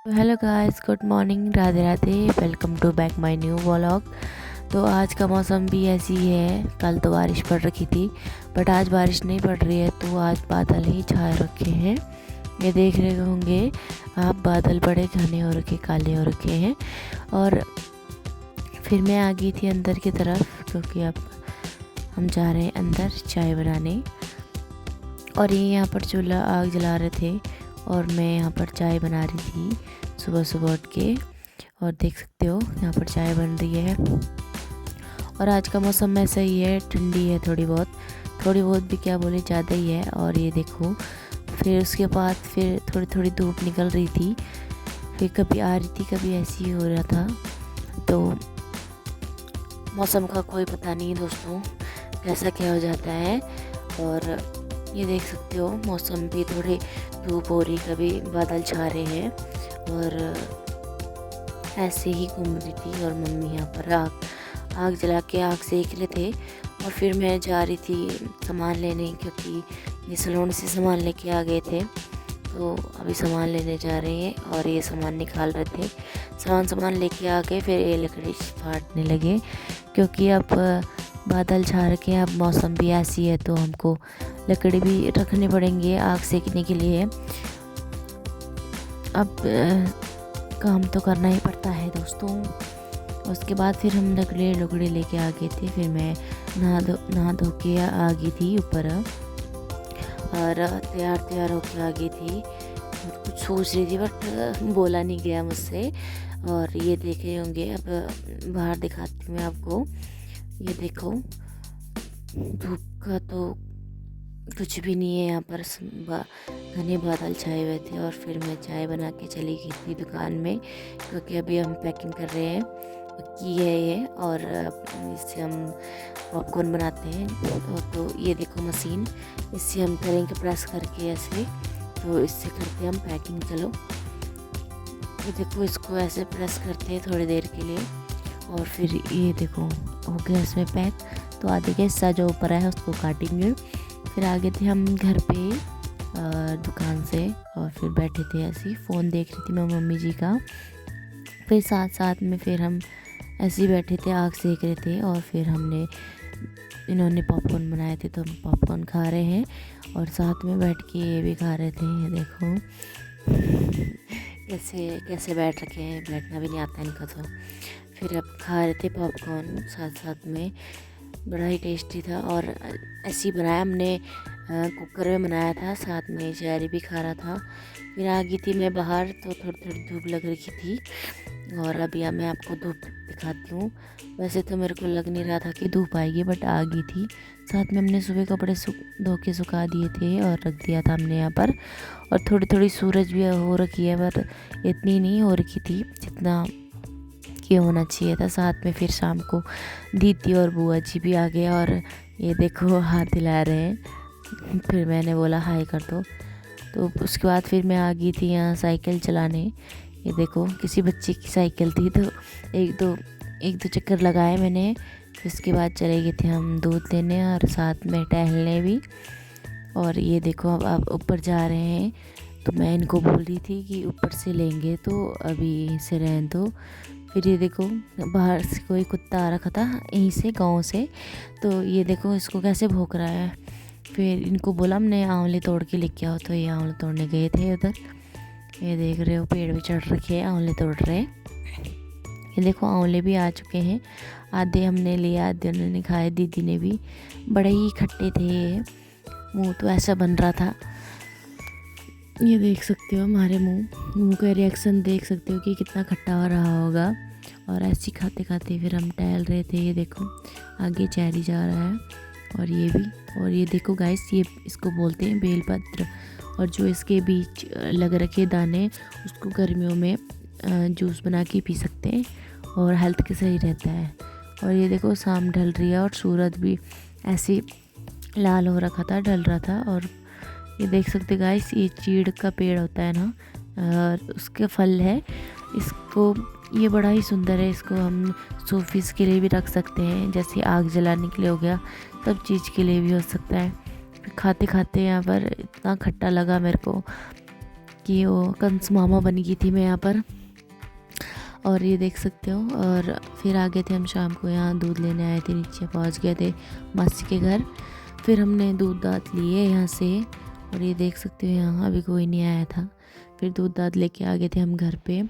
तो hello guys, good morning, Radhe Radhe. Welcome to back my new vlog. तो आज का मौसम भी ऐसी ही है। कल तो बारिश पड़ रखी थी बट आज बारिश नहीं पड़ रही है, तो आज बादल ही छाए रखे हैं। ये देख रहे होंगे आप, बादल बड़े घने हो रखे, काले हो रखे हैं। और फिर मैं आ गई थी अंदर की तरफ, क्योंकि अब हम जा रहे हैं अंदर चाय बनाने। और ये यहाँ पर चूल्हा आग जला रहे थे और मैं यहाँ पर चाय बना रही थी सुबह सुबह उठ के। और देख सकते हो यहाँ पर चाय बन रही है। और आज का मौसम ऐसा ही है, ठंडी है थोड़ी बहुत भी क्या बोले, ज़्यादा ही है। और ये देखो, फिर उसके बाद फिर थोड़ी थोड़ी धूप निकल रही थी, फिर कभी आ रही थी, कभी ऐसे ही हो रहा था। तो मौसम का कोई पता नहीं दोस्तों, कैसा क्या हो जाता है। और ये देख सकते हो मौसम भी, थोड़ी धूप हो रही, कभी बादल छा रहे हैं। और ऐसे ही घूम रही थी। और मम्मी यहाँ पर आग जला के आग सेक रहे थे। और फिर मैं जा रही थी सामान लेने, क्योंकि ये सलोन से सामान लेके आ गए थे, तो अभी सामान लेने जा रहे हैं। और ये सामान निकाल रहे थे, सामान लेके आ गए। फिर ये लकड़ी फाटने लगे, क्योंकि अब बादल छा रखे हैं, अब मौसम भी ऐसी है, तो हमको लकड़ी भी रखने पड़ेंगे आग सेकने के लिए। अब काम तो करना ही पड़ता है दोस्तों। उसके बाद फिर हम लकड़ी लेके आ गए थे। फिर मैं नहा धो के आ गई थी ऊपर, और तैयार होके आ गई थी। कुछ सोच रही थी बट बोला नहीं गया मुझसे। और ये देखे होंगे, अब बाहर दिखाती हूँ मैं आपको। ये देखो, धूप का तो कुछ भी नहीं है यहाँ पर, घने बादल छाए हुए थे। और फिर मैं चाय बना के चली गई थी दुकान में, क्योंकि अभी हम पैकिंग कर रहे हैं की है ये। और इससे हम पॉपकॉर्न बनाते हैं। तो ये देखो मशीन, इससे हम करेंगे प्रेस करके ऐसे, तो इससे करते हैं हम पैकिंग। चलो ये देखो, इसको ऐसे प्रेस करते हैं थोड़ी देर के लिए। और फिर ये देखो हो गया इसमें पैक। तो आधे का हिस्सा जो ऊपर है उसको काटेंगे। फिर आगे थे हम घर पे दुकान से, और फिर बैठे थे ऐसे ही, फ़ोन देख रही थी मैं मम्मी जी का। फिर साथ में फिर हम ऐसे ही बैठे थे, आग सेक रहे थे। और फिर इन्होंने पॉपकॉर्न बनाए थे, तो हम पॉपकॉर्न खा रहे हैं और साथ में बैठ के ये भी खा रहे थे। ये देखो कैसे कैसे बैठ रखे हैं, बैठना भी नहीं आता इनको तो। फिर अब खा रहे थे पॉपकॉर्न साथ में, बड़ा ही टेस्टी था। और ऐसे ही बनाया हमने, कुकर में बनाया था, साथ में जैरी भी खा रहा था। फिर आ गई थी मैं बाहर, तो थोड़ी धूप लग रही थी। और अभी मैं आपको धूप दिखाती हूँ। वैसे तो मेरे को लग नहीं रहा था कि धूप आएगी, बट आ गई थी। साथ में हमने सुबह कपड़े धो के सुखा दिए थे और रख दिया था हमने यहाँ पर। और थोड़ी सूरज भी हो रखी है, पर इतनी नहीं हो रखी थी जितना कि होना चाहिए था। साथ में फिर शाम को दीदी और बुआ जी भी आ गए, और ये देखो हाथ हिला रहे हैं। फिर मैंने बोला हाय कर दो। तो उसके बाद फिर मैं आ गई थी यहाँ साइकिल चलाने। ये देखो, किसी बच्चे की साइकिल थी, तो एक दो चक्कर लगाए मैंने। फिर उसके बाद चले गए थे हम दूध लेने और साथ में टहलने भी। और ये देखो, अब आप ऊपर जा रहे हैं, तो मैं इनको बोल रही थी कि ऊपर से लेंगे, तो अभी यहीं से रहने दो। फिर ये देखो, बाहर से कोई कुत्ता आ रखा था यहीं से, गांव से। तो ये देखो इसको कैसे भौंक रहा है। फिर इनको बोला हमने आंवले तोड़ के लेके आओ, तो ये आंवले तोड़ने गए थे उधर। ये देख रहे हो, पेड़ भी चढ़ रखे हैं, आंवले तोड़ रहे हैं। ये देखो आंवले भी आ चुके हैं, आधे हमने लिए, आधे उन्होंने खाए, दीदी ने भी। बड़े ही खट्टे थे ये, मुँह तो ऐसा बन रहा था। ये देख सकते हो हमारे मुंह का रिएक्शन, देख सकते हो कि कितना खट्टा हो रहा होगा। और ऐसे खाते खाते फिर हम टहल रहे थे। ये देखो आगे चेरी जा रहा है, और ये भी। और ये देखो गाइस, ये इसको बोलते हैं बेलपत्र। और जो इसके बीच लग रखे दाने, उसको गर्मियों में जूस बना के पी सकते हैं, और हेल्थ के सही रहता है। और ये देखो शाम ढल रही है, और सूरज भी ऐसे लाल हो रखा था, ढल रहा था। और ये देख सकते गाइस, ये चीड़ का पेड़ होता है ना, और उसके फल है। इसको, ये बड़ा ही सुंदर है, इसको हम शोपीस के लिए भी रख सकते हैं, जैसे आग जलाने के लिए हो गया, सब चीज़ के लिए भी हो सकता है। खाते खाते यहाँ पर इतना खट्टा लगा मेरे को, कि वो कंस मामा बन गई थी मैं यहाँ पर। और ये देख सकते हो। और फिर आ गए थे हम शाम को, यहाँ दूध लेने आए थे, नीचे पहुँच गए थे मासी के घर। फिर हमने दूध दाद लिए यहाँ से। और ये देख सकते हो यहाँ अभी कोई नहीं आया था। फिर दूध दाद लेके आ गए थे हम घर पे।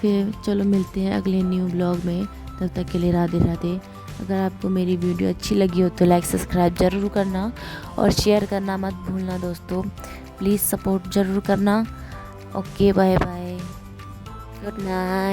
फिर चलो मिलते हैं अगले न्यू ब्लॉग में, तब तक के लिए राधे राधे। अगर आपको मेरी वीडियो अच्छी लगी हो तो लाइक सब्सक्राइब ज़रूर करना और शेयर करना मत भूलना दोस्तों। प्लीज़ सपोर्ट ज़रूर करना। Okay, bye bye, good night.